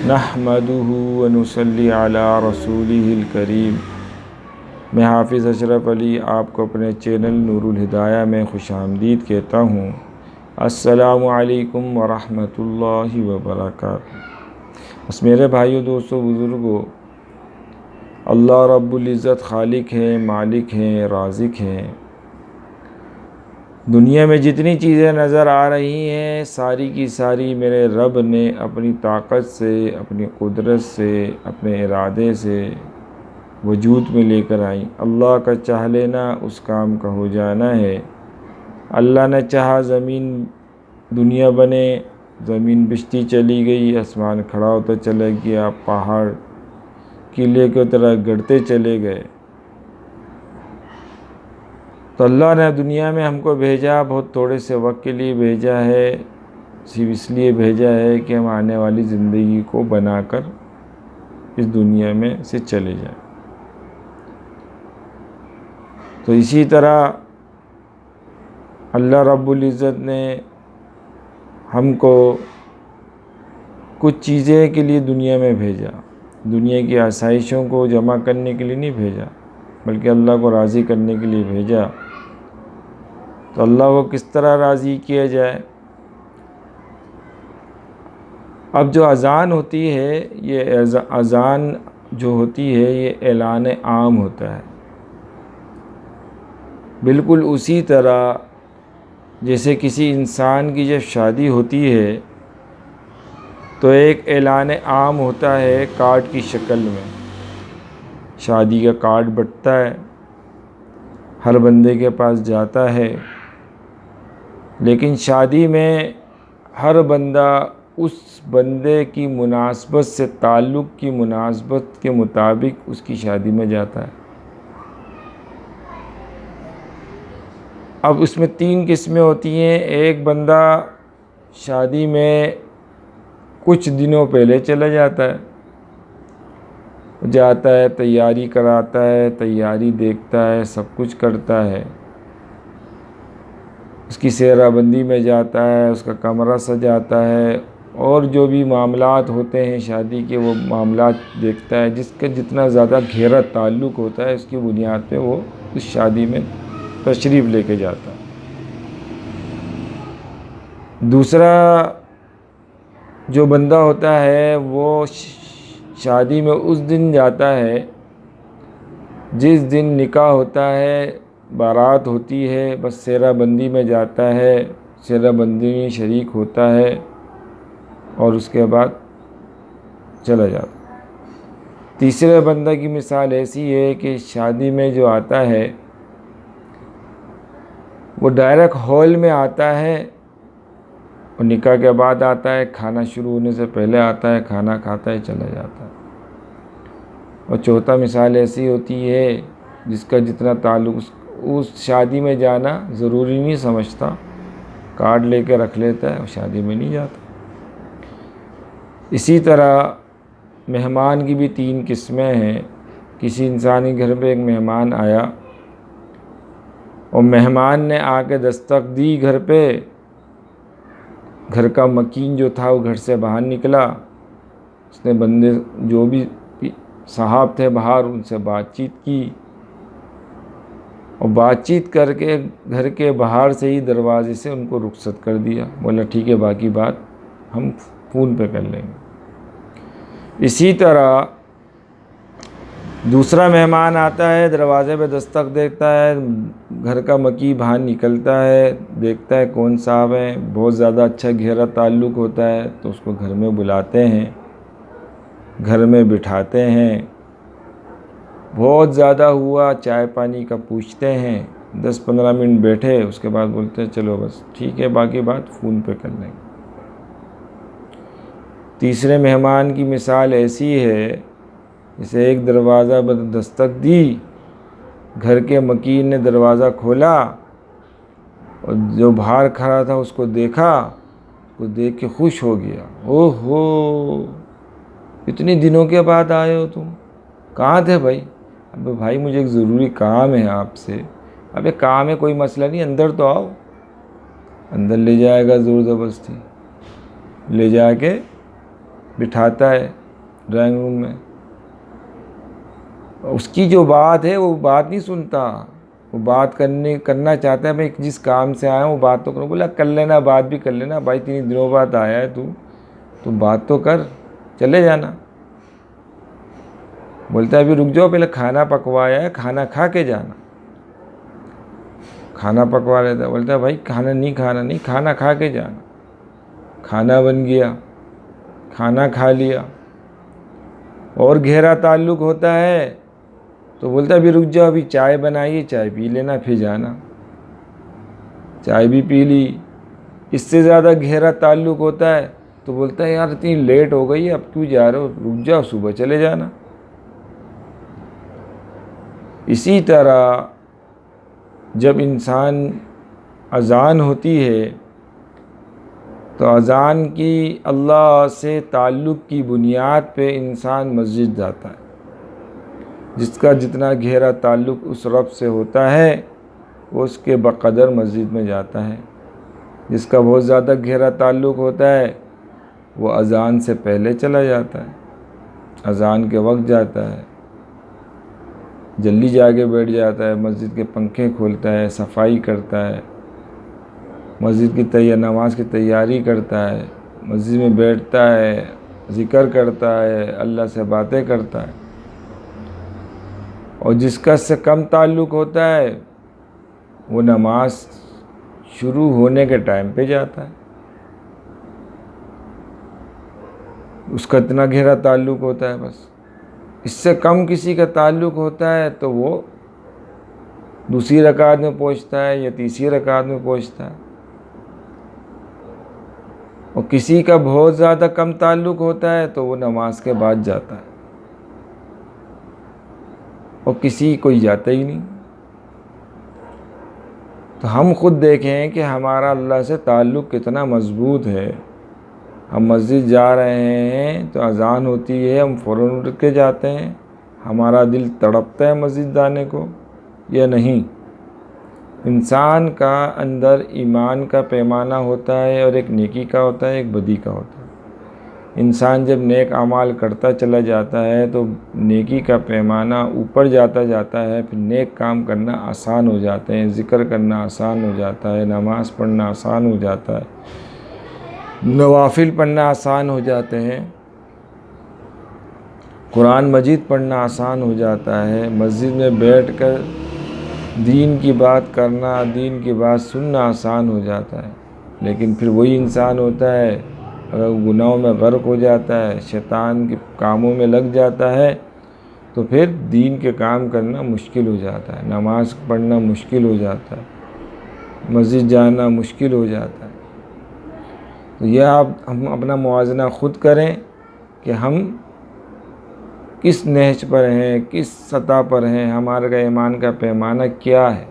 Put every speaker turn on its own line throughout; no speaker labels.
نحمدہ ونصلی علی رسولہ الکریم۔ میں حافظ اشرف علی آپ کو اپنے چینل نور الہدایہ میں خوش آمدید کہتا ہوں۔ السلام علیکم ورحمۃ اللہ وبرکاتہ۔ بس میرے بھائیوں، دوستوں، بزرگوں، اللہ رب العزت خالق ہیں، مالک ہیں، رازق ہیں۔ دنیا میں جتنی چیزیں نظر آ رہی ہیں ساری کی ساری میرے رب نے اپنی طاقت سے، اپنی قدرت سے، اپنے ارادے سے وجود میں لے کر آئیں۔ اللہ کا چاہ لینا اس کام کا ہو جانا ہے۔ اللہ نے چاہا زمین دنیا بنے، زمین بچتی چلی گئی، آسمان کھڑا ہوتا چلا گیا، پہاڑ قلعے کی طرح گڑتے چلے گئے۔ تو اللہ نے دنیا میں ہم کو بھیجا، بہت تھوڑے سے وقت کے لیے بھیجا ہے، صرف اس لیے بھیجا ہے کہ ہم آنے والی زندگی کو بنا کر اس دنیا میں سے چلے جائیں۔ تو اسی طرح اللہ رب العزت نے ہم کو کچھ چیزیں کے لیے دنیا میں بھیجا۔ دنیا کی آسائشوں کو جمع کرنے کے لیے نہیں بھیجا، بلکہ اللہ کو راضی کرنے کے لیے بھیجا۔ تو اللہ کو کس طرح راضی کیا جائے؟ اب جو اذان ہوتی ہے، یہ اذان جو ہوتی ہے یہ اعلان عام ہوتا ہے، بالکل اسی طرح جیسے کسی انسان کی جب شادی ہوتی ہے تو ایک اعلان عام ہوتا ہے کارڈ کی شکل میں۔ شادی کا کارڈ بٹتا ہے، ہر بندے کے پاس جاتا ہے، لیکن شادی میں ہر بندہ اس بندے کی مناسبت سے، تعلق کی مناسبت کے مطابق اس کی شادی میں جاتا ہے۔ اب اس میں 3 قسمیں ہوتی ہیں۔ ایک بندہ شادی میں کچھ دنوں پہلے چلا جاتا ہے، تیاری کراتا ہے، تیاری دیکھتا ہے، سب کچھ کرتا ہے، اس کی سہرا بندی میں جاتا ہے، اس کا کمرہ سجاتا ہے، اور جو بھی معاملات ہوتے ہیں شادی کے وہ معاملات دیکھتا ہے۔ جس کا جتنا زیادہ گہرا تعلق ہوتا ہے اس کی بنیاد پہ وہ اس شادی میں تشریف لے کے جاتا ہے۔ دوسرا جو بندہ ہوتا ہے وہ شادی میں اس دن جاتا ہے جس دن نکاح ہوتا ہے، بارات ہوتی ہے، بس سہرا بندی میں جاتا ہے، سہرا بندی میں شریک ہوتا ہے اور اس کے بعد چلا جاتا ہے۔ تیسرے بندہ کی مثال ایسی ہے کہ شادی میں جو آتا ہے وہ ڈائریکٹ ہال میں آتا ہے اور نکاح کے بعد آتا ہے، کھانا شروع ہونے سے پہلے آتا ہے، کھانا کھاتا ہے، چلا جاتا ہے۔ اور چوتھا مثال ایسی ہوتی ہے جس کا جتنا تعلق اس شادی میں جانا ضروری نہیں سمجھتا، کارڈ لے کے رکھ لیتا ہے اور شادی میں نہیں جاتا۔ اسی طرح مہمان کی بھی 3 قسمیں ہیں۔ کسی انسان کے گھر پہ ایک مہمان آیا اور مہمان نے آ کے دستک دی گھر پہ، گھر کا مکین جو تھا وہ گھر سے باہر نکلا، اس نے بندے جو بھی صاحب تھے باہر ان سے بات چیت کی، اور بات چیت کر کے گھر کے باہر سے ہی دروازے سے ان کو رخصت کر دیا۔ بولا ٹھیک ہے، باقی بات ہم فون پہ کر لیں گے۔ اسی طرح دوسرا مہمان آتا ہے، دروازے پہ دستک دیتا ہے، گھر کا مکی باہر نکلتا ہے، دیکھتا ہے کون صاحب ہیں، بہت زیادہ اچھا گہرا تعلق ہوتا ہے تو اس کو گھر میں بلاتے ہیں، گھر میں بٹھاتے ہیں، بہت زیادہ ہوا چائے پانی کا پوچھتے ہیں، 10-15 منٹ بیٹھے، اس کے بعد بولتے ہیں چلو بس ٹھیک ہے، باقی بات فون پہ کر لیں گے۔ تیسرے مہمان کی مثال ایسی ہے جیسے ایک دروازہ پر دستک دی، گھر کے مکین نے دروازہ کھولا اور جو باہر کھڑا تھا اس کو دیکھا، اس کو دیکھ کے خوش ہو گیا، اوہ ہو اتنے دنوں کے بعد آئے ہو تم، کہاں تھے بھائی؟ ابے بھائی مجھے ایک ضروری کام ہے آپ سے۔ ابے کام ہے، کوئی مسئلہ نہیں، اندر تو آؤ۔ اندر لے جائے گا زور زبردستی، لے جا کے بٹھاتا ہے ڈرائنگ روم میں، اس کی جو بات ہے وہ بات نہیں سنتا، وہ بات کرنا چاہتا ہے میں جس کام سے آیا ہوں وہ بات تو کروں. بولا کر لینا، بات بھی کر لینا بھائی، 3 دنوں بعد آیا ہے تو بات تو کر، چلے جانا. بولتا ہے ابھی رک جاؤ، پہلے کھانا پکوایا ہے، کھانا کھا کے جانا. کھانا پکوا لیتا ہے، بولتا ہے بھائی کھانا نہیں کھانا، نہیں کھانا کھا کے جانا. کھانا بن گیا، کھانا کھا لیا، اور گہرا تعلق ہوتا ہے تو بولتا ہے ابھی رک جاؤ، ابھی چائے بنائیے، چائے پی لینا پھر جانا. چائے بھی پی لی. اس سے زیادہ گہرا تعلق ہوتا ہے تو بولتا ہے یار اتنی لیٹ ہو گئی اب کیوں جا رہے ہو، رک جاؤ صبح چلے جانا. اسی طرح جب انسان اذان ہوتی ہے تو اذان کی اللہ سے تعلق کی بنیاد پہ انسان مسجد جاتا ہے. جس کا جتنا گہرا تعلق اس رب سے ہوتا ہے وہ اس کے بقدر مسجد میں جاتا ہے. جس کا بہت زیادہ گہرا تعلق ہوتا ہے وہ اذان سے پہلے چلا جاتا ہے، اذان کے وقت جاتا ہے، جلدی جا کے بیٹھ جاتا ہے، مسجد کے پنکھے کھولتا ہے، صفائی کرتا ہے، مسجد کی نماز کی تیاری کرتا ہے، مسجد میں بیٹھتا ہے، ذکر کرتا ہے، اللہ سے باتیں کرتا ہے. اور جس کا اس سے کم تعلق ہوتا ہے وہ نماز شروع ہونے کے ٹائم پہ جاتا ہے. اس کا اتنا گہرا تعلق ہوتا ہے بس. اس سے کم کسی کا تعلق ہوتا ہے تو وہ دوسری رکعت میں پہنچتا ہے یا تیسری رکعت میں پہنچتا ہے. اور کسی کا بہت زیادہ کم تعلق ہوتا ہے تو وہ نماز کے بعد جاتا ہے، اور کسی کوئی جاتا ہی نہیں. تو ہم خود دیکھیں کہ ہمارا اللہ سے تعلق کتنا مضبوط ہے. ہم مسجد جا رہے ہیں تو اذان ہوتی ہے، ہم فوراً اٹھ کے جاتے ہیں. ہمارا دل تڑپتا ہے مسجد جانے کو یا نہیں؟ انسان کا اندر ایمان کا پیمانہ ہوتا ہے، اور ایک نیکی کا ہوتا ہے، ایک بدی کا ہوتا ہے. انسان جب نیک اعمال کرتا چلا جاتا ہے تو نیکی کا پیمانہ اوپر جاتا ہے، پھر نیک کام کرنا آسان ہو جاتے ہیں، ذکر کرنا آسان ہو جاتا ہے، نماز پڑھنا آسان ہو جاتا ہے، نوافل پڑھنا آسان ہو جاتے ہیں، قرآن مجید پڑھنا آسان ہو جاتا ہے. مسجد میں بیٹھ کر دین کی بات کرنا، دین کی بات سننا آسان ہو جاتا ہے. لیکن پھر وہی انسان ہوتا ہے اگر گناہوں میں غرق ہو جاتا ہے، شیطان کے کاموں میں لگ جاتا ہے تو پھر دین کے کام کرنا مشکل ہو جاتا ہے، نماز پڑھنا مشکل ہو جاتا ہے، مسجد جانا مشکل ہو جاتا ہے. تو یہ ہم اپنا موازنہ خود کریں کہ ہم کس نہج پر ہیں، کس سطح پر ہیں، ہمارا ایمان کا پیمانہ کیا ہے.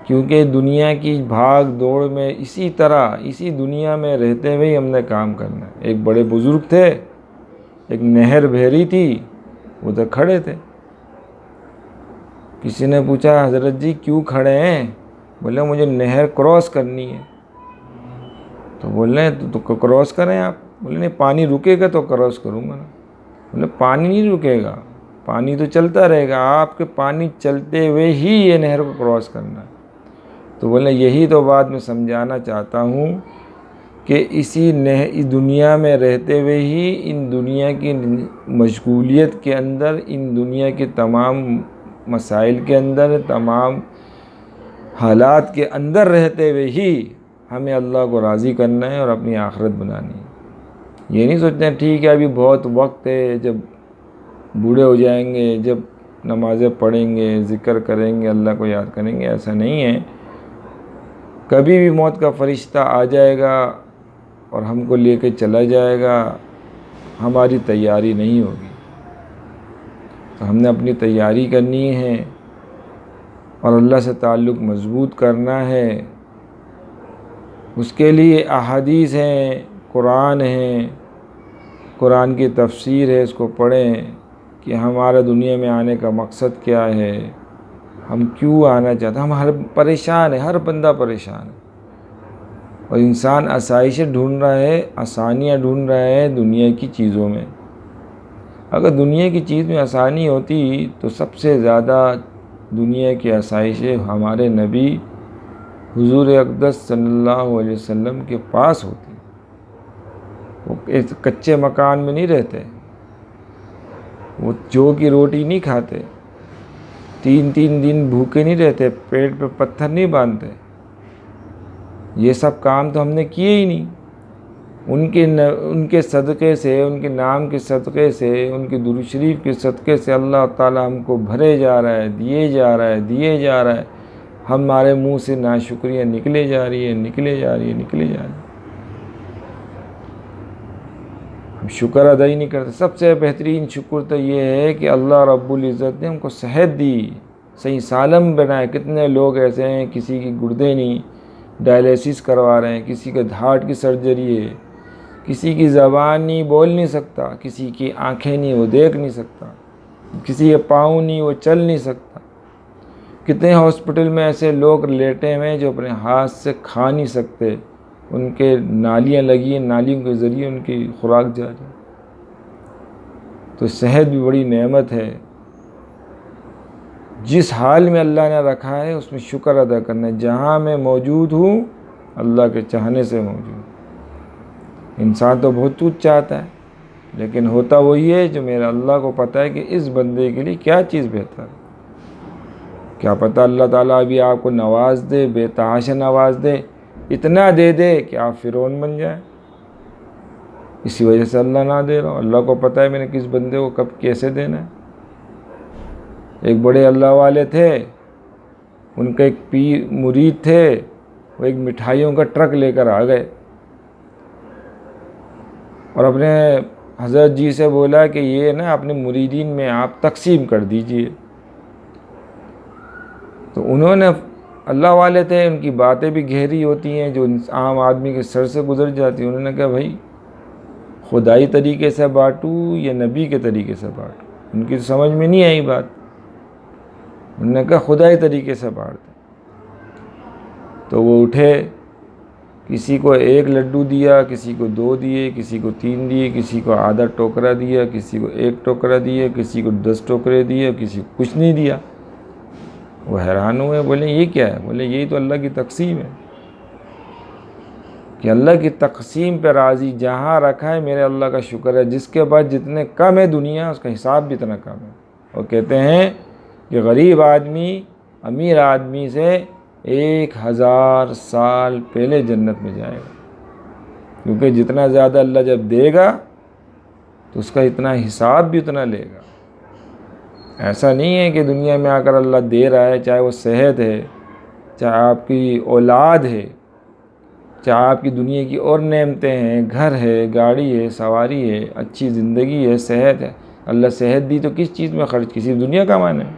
کیونکہ دنیا کی بھاگ دوڑ میں اسی دنیا میں رہتے ہوئے ہم نے کام کرنا ہے. ایک بڑے بزرگ تھے، ایک نہر بہہ رہی تھی، وہ تو کھڑے تھے. کسی نے پوچھا حضرت جی کیوں کھڑے ہیں؟ بولے مجھے نہر کراس کرنی ہے. تو بولے تو کراس کریں آپ. بولے نہیں پانی رکے گا تو کراس کروں گا. بولے پانی نہیں رکے گا، پانی تو چلتا رہے گا، آپ کے پانی چلتے ہوئے ہی یہ نہر کو کراس کرنا ہے. تو بولے یہی تو بات میں سمجھانا چاہتا ہوں کہ اس دنیا میں رہتے ہوئے ہی ان دنیا کی مشغولیت کے اندر، ان دنیا کے تمام مسائل کے اندر، تمام حالات کے اندر رہتے ہوئے ہی ہمیں اللہ کو راضی کرنا ہے اور اپنی آخرت بنانی ہے. یہ نہیں سوچتے ہیں ٹھیک ہے ابھی بہت وقت ہے، جب بوڑھے ہو جائیں گے، جب نمازیں پڑھیں گے، ذکر کریں گے، اللہ کو یاد کریں گے. ایسا نہیں ہے. کبھی بھی موت کا فرشتہ آ جائے گا اور ہم کو لے کے چلا جائے گا، ہماری تیاری نہیں ہوگی. تو ہم نے اپنی تیاری کرنی ہے اور اللہ سے تعلق مضبوط کرنا ہے. اس کے لیے احادیث ہیں، قرآن ہے، قرآن کی تفسیر ہے، اس کو پڑھیں کہ ہمارا دنیا میں آنے کا مقصد کیا ہے، ہم کیوں آنا چاہتے ہیں. ہم ہر پریشان ہے، ہر بندہ پریشان ہے. اور انسان آسائشیں ڈھونڈ رہا ہے، آسانیاں ڈھونڈ رہا ہے دنیا کی چیزوں میں۔ اگر دنیا کی چیز میں آسانی ہوتی تو سب سے زیادہ دنیا کی آسائشیں ہمارے نبی حضور اقدس صلی اللہ علیہ وسلم کے پاس ہوتی۔ وہ کچے مکان میں نہیں رہتے، وہ جو کی روٹی نہیں کھاتے، 3 دن بھوکے نہیں رہتے، پیٹ پہ پتھر نہیں باندھتے۔ یہ سب کام تو ہم نے کیے ہی نہیں۔ ان کے صدقے سے، ان کے نام کے صدقے سے، ان کے درود شریف کے صدقے سے اللہ تعالیٰ ہم کو بھرے جا رہا ہے، دیے جا رہا ہے۔ ہمارے منہ سے ناشکریاں نکلے جا رہی ہے۔ ہم شکر ادا ہی نہیں کرتے۔ سب سے بہترین شکر تو یہ ہے کہ اللہ رب العزت نے ہم کو صحت دی، صحیح سالم بنائے۔ کتنے لوگ ایسے ہیں کسی کی گردے نہیں، ڈائلیسس کروا رہے ہیں، کسی کے ہارٹ کی سرجری ہے، کسی کی زبان نہیں، بول نہیں سکتا، کسی کی آنکھیں نہیں، وہ دیکھ نہیں سکتا، کسی کے پاؤں نہیں، وہ چل نہیں سکتا۔ کتنے ہاسپٹل میں ایسے لوگ لیٹے ہوئے ہیں جو اپنے ہاتھ سے کھا نہیں سکتے، ان کے نالیاں لگی ہیں، نالیوں کے ذریعے ان کی خوراک جا رہی ہے۔ تو صحت بھی بڑی نعمت ہے۔ جس حال میں اللہ نے رکھا ہے اس میں شکر ادا کرنا ہے۔ جہاں میں موجود ہوں اللہ کے چاہنے سے موجود ہوں۔ انسان تو بہت کچھ چاہتا ہے، لیکن ہوتا وہی ہے جو میرا اللہ کو پتہ ہے کہ اس بندے کے لیے کیا چیز بہتر ہے۔ کیا پتہ اللہ تعالیٰ ابھی آپ کو نواز دے، بے تحاشا نواز دے، اتنا دے دے کہ آپ فرعون بن جائیں۔ اسی وجہ سے اللہ نہ دے رہا ہوں۔ اللہ کو پتہ ہے میں نے کس بندے کو کب کیسے دینا ہے۔ ایک بڑے اللہ والے تھے، ان کا ایک مرید تھے، وہ ایک مٹھائیوں کا ٹرک لے کر آ گئے اور اپنے حضرت جی سے بولا کہ یہ نا اپنے مریدین میں آپ تقسیم کر دیجئے۔ تو انہوں نے، اللہ والے تھے، ان کی باتیں بھی گہری ہوتی ہیں جو عام آدمی کے سر سے گزر جاتی ہیں۔ انہوں نے کہا بھائی خدائی طریقے سے بانٹوں یا نبی کے طریقے سے بانٹوں؟ ان کی سمجھ میں نہیں آئی بات۔ انہوں نے کہا خدائی طریقے سے بانٹ دیں۔ تو وہ اٹھے، کسی کو 1 لڈو دیا، کسی کو 2 دیے، کسی کو 3 دیے، کسی کو آدھا ٹوکرا دیا، کسی کو 1 ٹوکرا دیا، کسی کو 10 ٹوکرے دیے، کسی کو کچھ نہیں دیا۔ وہ حیران ہوئے، بولے یہ کیا ہے؟ بولے یہی تو اللہ کی تقسیم ہے، کہ اللہ کی تقسیم پہ راضی جہاں رکھا ہے میرے اللہ کا شکر ہے۔ جس کے بعد جتنے کم ہے دنیا، اس کا حساب بھی اتنا کم ہے۔ اور کہتے ہیں کہ غریب آدمی امیر آدمی سے 1000 سال پہلے جنت میں جائے گا، کیونکہ جتنا زیادہ اللہ جب دے گا تو اس کا اتنا حساب بھی اتنا لے گا۔ ایسا نہیں ہے کہ دنیا میں آ کر اللہ دے رہا ہے، چاہے وہ صحت ہے، چاہے آپ کی اولاد ہے، چاہے آپ کی دنیا کی اور نعمتیں ہیں، گھر ہے، گاڑی ہے، سواری ہے، اچھی زندگی ہے، صحت ہے۔ اللہ صحت دی تو کس چیز میں خرچ کی؟ صرف دنیا کمانے میں۔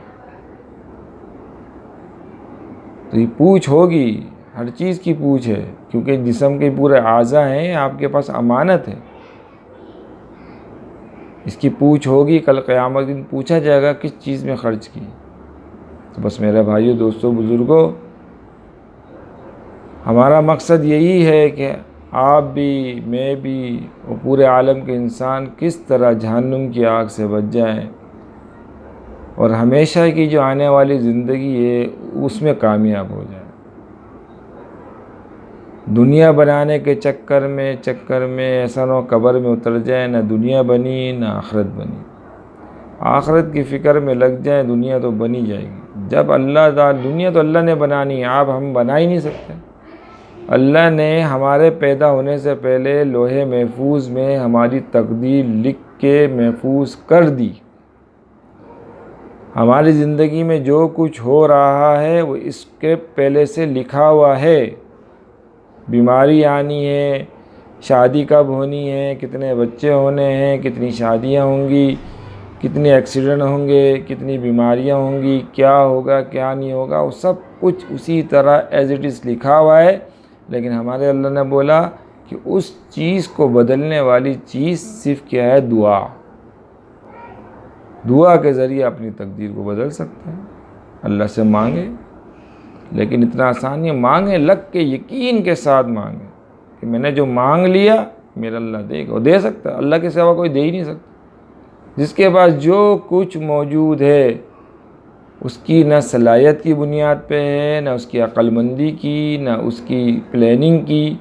تو یہ پوچھ ہوگی، ہر چیز کی پوچھ ہے، کیونکہ جسم کے پورے اعضاء ہیں، آپ کے پاس امانت ہے، اس کی پوچھ ہوگی۔ کل قیامت دن پوچھا جائے گا کس چیز میں خرچ کی۔ تو بس میرے بھائیو، دوستو، بزرگوں، ہمارا مقصد یہی ہے کہ آپ بھی، میں بھی، اور پورے عالم کے انسان کس طرح جہنم کی آگ سے بچ جائیں اور ہمیشہ کی جو آنے والی زندگی ہے اس میں کامیاب ہو جائیں۔ دنیا بنانے کے چکر میں ایسا نہ ہو قبر میں اتر جائیں، نہ دنیا بنی نہ آخرت بنی۔ آخرت کی فکر میں لگ جائیں، دنیا تو بنی جائے گی۔ جب اللہ تعالیٰ، دنیا تو اللہ نے بنانی ہے، آپ ہم بنا ہی نہیں سکتے۔ اللہ نے ہمارے پیدا ہونے سے پہلے لوح محفوظ میں ہماری تقدیر لکھ کے محفوظ کر دی۔ ہماری زندگی میں جو کچھ ہو رہا ہے وہ اس کے پہلے سے لکھا ہوا ہے۔ بیماری آنی ہے، شادی کب ہونی ہے، کتنے بچے ہونے ہیں، کتنی شادیاں ہوں گی، کتنے ایکسیڈنٹ ہوں گے، کتنی بیماریاں ہوں گی، کیا ہوگا کیا نہیں ہوگا، وہ سب کچھ اسی طرح ایز اٹ از لکھا ہوا ہے۔ لیکن ہمارے اللہ نے بولا کہ اس چیز کو بدلنے والی چیز صرف کیا ہے؟ دعا۔ دعا کے ذریعے اپنی تقدیر کو بدل سکتے ہیں۔ اللہ سے مانگیں، لیکن اتنا آسان نہیں، مانگیں لگ کے، یقین کے ساتھ مانگیں۔ کہ میں نے جو مانگ لیا میرا اللہ دے گا، اور دے سکتا ہے، اللہ کے سوا کوئی دے ہی نہیں سکتا۔ جس کے پاس جو کچھ موجود ہے اس کی نہ صلاحیت کی بنیاد پہ ہے، نہ اس کی عقل مندی کی، نہ اس کی پلاننگ کی،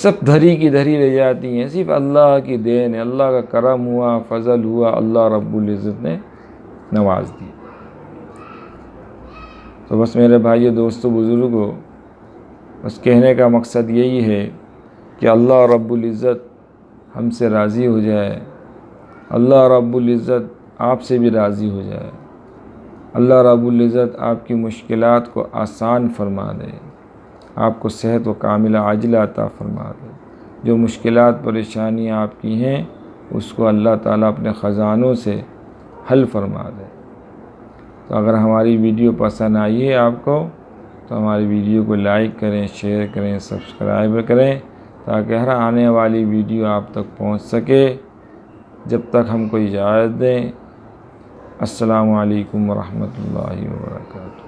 سب دھری کی دھری رہ جاتی ہیں، صرف اللہ کی دین ہے، اللہ کا کرم ہوا، فضل ہوا، اللہ رب العزت نے نواز دی۔ تو بس میرے بھائیو، دوستو، بزرگوں، بس کہنے کا مقصد یہی ہے کہ اللہ رب العزت ہم سے راضی ہو جائے، اللہ رب العزت آپ سے بھی راضی ہو جائے، اللہ رب العزت آپ کی مشکلات کو آسان فرما دے، آپ کو صحت و کاملہ عاجلہ عطا فرما دے، جو مشکلات پریشانیاں آپ کی ہیں اس کو اللہ تعالیٰ اپنے خزانوں سے حل فرما دے۔ تو اگر ہماری ویڈیو پسند آئی ہے آپ کو تو ہماری ویڈیو کو لائک کریں، شیئر کریں، سبسکرائب کریں، تاکہ ہر آنے والی ویڈیو آپ تک پہنچ سکے۔ جب تک ہم کو اجازت دیں، السلام علیکم ورحمۃ اللہ وبرکاتہ۔